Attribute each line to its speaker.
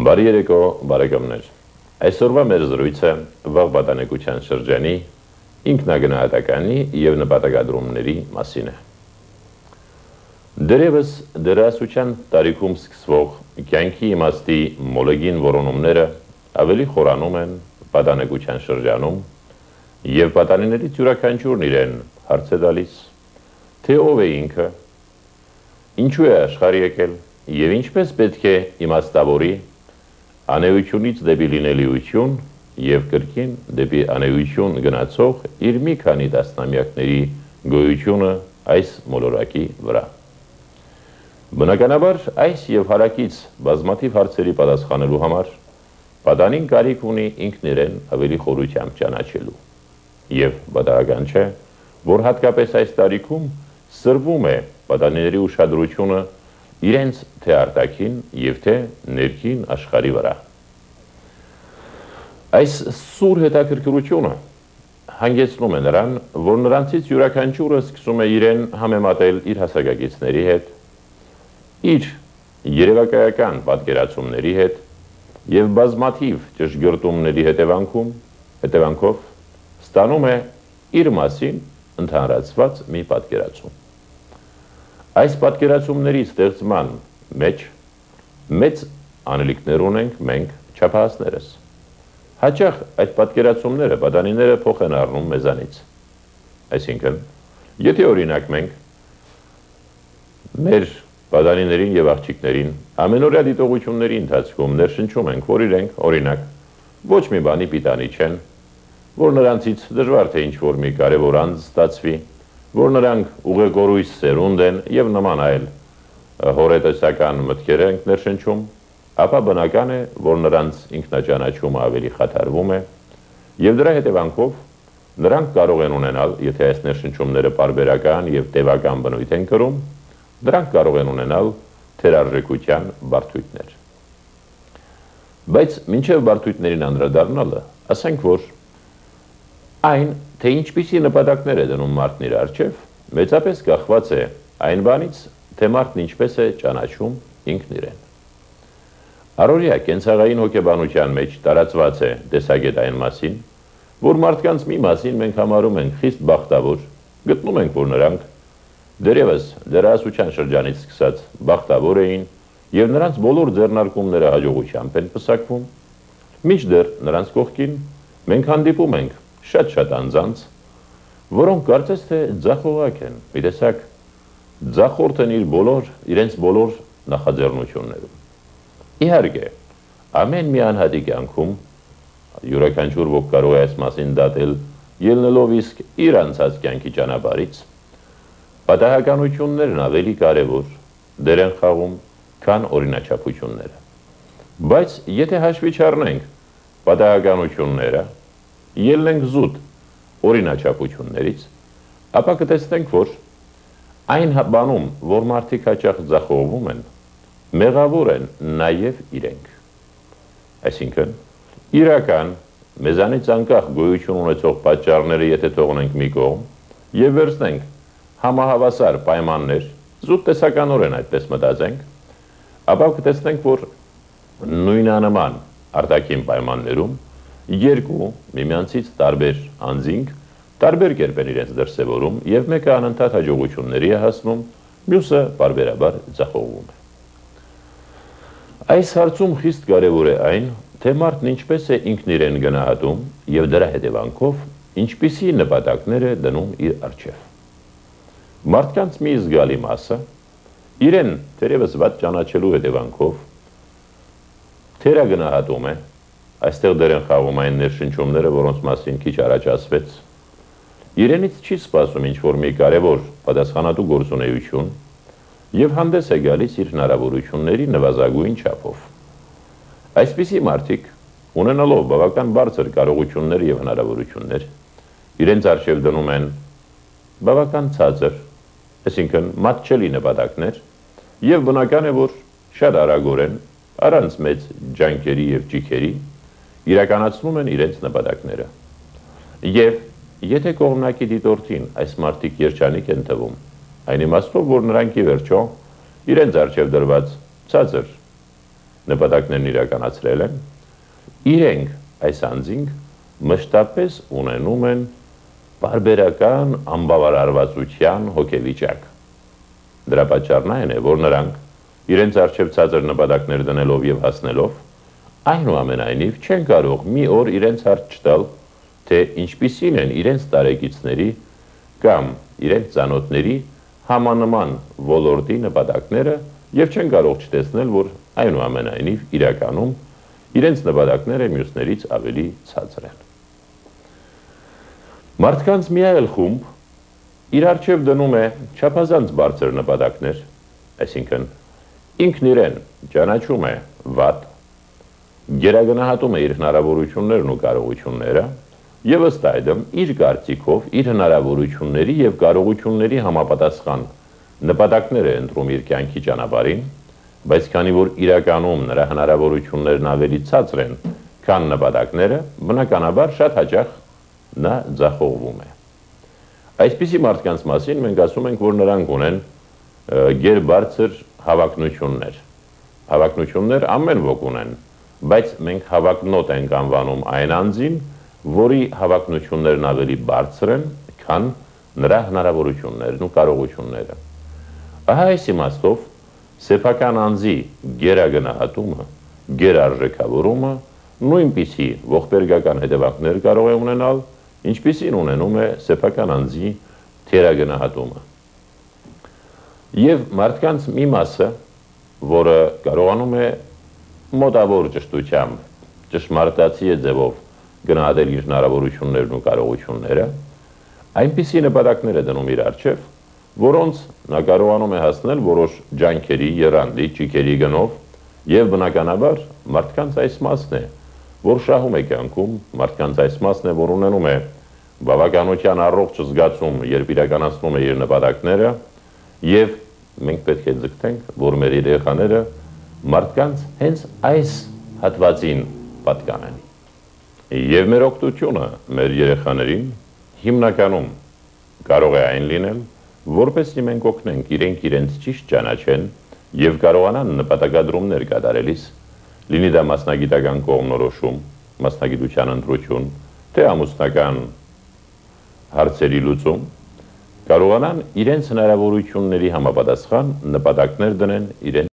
Speaker 1: Բարի երեկո, բարեկամներ։ Այսօրվա մեր զրույցը վաղ պատանեկության շրջանի ինքնագնահատականի և նպատակադրումների մասին է։ Դեռևս դեռահասության տարիքում սկսվող կյանքի իմաստի մոլեգին որոնումները ավելի խորանում են պատանեկության շրջանում և պատանիներից յուրաքանչյուրն իրեն հարց է տալիս, թե ով է ինքը, ինչու է աշխարհ եկել և ինչպես պետք է իմաստավորի անեյությունից դեպի լինելիություն և կրկին դեպի անեյություն գնացող իր մի քանի տասնամյակների գոյությունը այս մոլորակի վրա։ Բնականաբար այս և հարակից բազմաթիվ հարցերի պատասխանելու համար պատանին կարիք ունի ինքն իրեն ավելի խորությամբ ճանաչելու և պատահական չէ, որ հատկապես այս տարիքում սրվում է պատանիների ուշադրությունը իրենց թե արտաքին և թե ներքին աշխարհի վրա։ Այս սուր հետաքրքրությունը հանգեցնում է նրան, որ նրանցից յուրաքանչյուրը սկսում է իրեն համեմատել իր հասակակիցների հետ, իր երևակայական պատկերացումների հետ և բազմաթիվ ճշգրտումների հետևանքով ստանում է իր մասին ընդհանրացված մի պատկերացում։ Այս պատկերացումների ստեղծման մեջ մեծ անելիքներ ունենք մենք չափահասներս։ Հաճախ այդ պատկերացումները պատանիները փոխ են առնում մեզանից։ Այսինքն, եթե օրինակ մենք մեր պատանիներին և աղջիկներին ամենօրյա դիտողությունների ընթացքում ներշնչում ենք, որ իրենք օրինակ ոչ մի բանի պիտանի չեն, որ նրանցից դժվար թե ինչ-որ մի կարևոր անձ ստացվի, որ նրանք ուղեգորույս սերունդ են և նման այլ հորետեսական մտքեր ենք ներշնչում, ապա բնական է, որ նրանց ինքնաճանաչումը ավելի խաթարվում է և դրա հետևանքով նրանք կարող են ունենալ, եթե այս ներշնչումները պարբերական և տևական բնույթ են կրում, դրանք կարող են ունենալ թերարժեքության բարդույթներ։ Բայց մինչև բարդույթներին անդրադառնալը, ասենք, որ այն, թե ինչպիսի նպատակներ է դնում մարդն իր առջև, մեծապես կախված է այն բանից, թե մարդն ինչպես է ճանաչում ինքն իրեն։ Առօրյա կենցաղային հոգեբանության մեջ տարածված է տեսակետ այն մասին, որ մարդկանց մի մասին մենք համարում ենք խիստ բախտավոր, գտնում ենք, որ նրանք դեռևս դեռահասության շրջանից սկսած բախտավոր էին և նրանց բոլոր ձեռնարկումները հաջողությամբ են պսակվում, մինչդեռ նրանց կողքին մենք հանդիպում ենք շատ անձանց, որոնք կարծես թե ձախողակ են, մի տեսակ ձախորդ են իրենց բոլոր նախաձեռնություններում։ Իհարկե, ամեն մի անհատի կյանքում յուրաքանչյուր ոք կարող է այս մասին դատել, ելնելով իսկ իր անցած կյանքի ճանապարհից, պատահականություններն ավելի կարևոր դեր են խաղում, քան օրինաչափությունները։ Բայց եթե հաշվի չառնենք պատահականությունները, ելնենք զուտ օրինաչափություններից, ապա կտեսնենք, որ այն բանում, որ մարդիկ հաճախ ձախողվում են, մեղավոր են նաև իրենք։ Այսինքն, իրական, մեզանից անկախ գոյություն ունեցող պատճառները եթե թողնենք մի կողմ և վերցնենք համահավասար պայմաններ, զուտ տեսականորեն այդպես մտածենք, ապա կտեսնենք, որ նույնանման արտաքին պայմաններում երկու միմյանցից տարբեր անձինք տարբեր կերպ են իրենց դրսևորում և մեկը անընդհատ հաջողությունների է հասնում, մյուսը պարբերաբար ձախողվում է։ Այս հարցում խիստ կարևոր է այն, թե մարդն ինչպես է ինքն իրեն գնահատում և դրա հետևանքով ինչպիսի նպատակներ է դնում իր առջև։ Մարդկանց մի զգալի մասը իրեն թերևս վատ ճանաչելու հետևանքով թերագնահատում է, այստեղ դեր են խաղում այն ներշնչումները, որոնց մասին քիչ առաջ ասվեց, իրենից չի սպասում ինչ-որ մի կարևոր պատասխանատու գործունեություն և հանդես է գալիս իր հնարավորությունների նվազագույն չափով։ Այսպիսի մարդիկ, ունենալով բավական բարձր կարողություններ և հնարավորություններ, իրենց առջև դնում են բավական ցածր, այսինքն մատչելի նպատակներ, և բնական է, որ շատ արագորեն, առանց մեծ ջանքերի և ճիգերի, իրականացնում են իրենց նպատակները։ Եվ եթե կողմնակի դիտորդին այս մարդիկ երջանիկ են թվում, այն իմաստով, որ նրանք ի վերջո իրենց առջև դրված ցածր նպատակներն իրականացրել են, իրենք այս անձինք մշտապես ունենում են բարբերական անբավարարվածության հոգեվիճակ։ Դրա պատճառն այն է, որ նրանք իրենց առջև ցածր նպատակներ դնելով եւ հասնելով, այնուամենայնիվ չեն կարող մի օր իրենց հարց չտալ, թե ինչպիսին են իրենց տարեկիցների կամ իրենց ծանոթների համանման ոլորտի նպատակները եւ չեն կարող չտեսնել, որ այնուամենայնիվ իրականում իրենց նպատակները մյուսներից ավելի ցածր են։ Մարդկանց մի այլ խումբ իր առջև դնում է չափազանց բարձր նպատակներ, այսինքն ինքն իրեն ճանաչում է վատ, գերագնահատում է իր հնարավորություններն ու կարողությունները եւ ըստ այդմ իր կարծիքով իր հնարավորությունների եւ կարողությունների համապատասխան նպատակներ է ընտրում իր կյանքի ճանապարհին, բայց քանի որ իրականում նրա հնարավորություններն ավելի ցածր են, քան նպատակները, բնականաբար շատ հաճախ նա ձախողվում է։ Այսպիսի մարդկանց մասին մենք ասում ենք, որ նրանք ունեն գերբարձր հավակնություններ։ Հավակնություններ ամեն ոք ունեն, բայց մենք հավակնոտ ենք անվանում այն անձին, որի հավակնություններն ավելի բարձր են, քան նրա հնարավորություններն ու կարողությունները։ Ահա այս իմաստով սեփական անձի գերագնահատումը, գերարժեքավորումը նույնպիսի ողբերգական հետևանքներ կարող է ունենալ, ինչպիսին ունենում է սեփական անձի թերագնահատումը։ Եվ մարդկանց մի մասը, որը կարողանում է մոտավոր ճշտությամբ, ճշմարտացի ձևով գնահատել իր հնարավորություններն ու կարողությունները, այնպիսի նպատակներ է դնում իր առջև, որոնց նա կարողանում է հասնել որոշ ջանքերի, եռանդի, ճիգերի գնով, եւ բնականաբար մարդկանց այս մասն է, որ շահում է կյանքում, մարդկանց այս մասն է, որ ունենում է բավականության առողջ զգացում, երբ իրականացնում է իր նպատակները, եւ մենք պետք է ձգտենք, որ մեր երեխաները մարդկանց հենց այս հատվածին պատկանեն։ Եվ մեր օգնությունը մեր երեխաներին հիմնականում կարող է այն լինել, որպեսզի մենք օգնենք իրենք իրենց ճիշտ ճանաչեն եւ կարողանան նպատակադրումներ կատարելիս, լինի դա մասնագիտական կողմնորոշում, մասնագիտության ընտրություն, թե ամուսնական հարցերի լուծում, կարողանան իրենց հնարավորությունների համապատասխան նպատակներ դնեն իրենց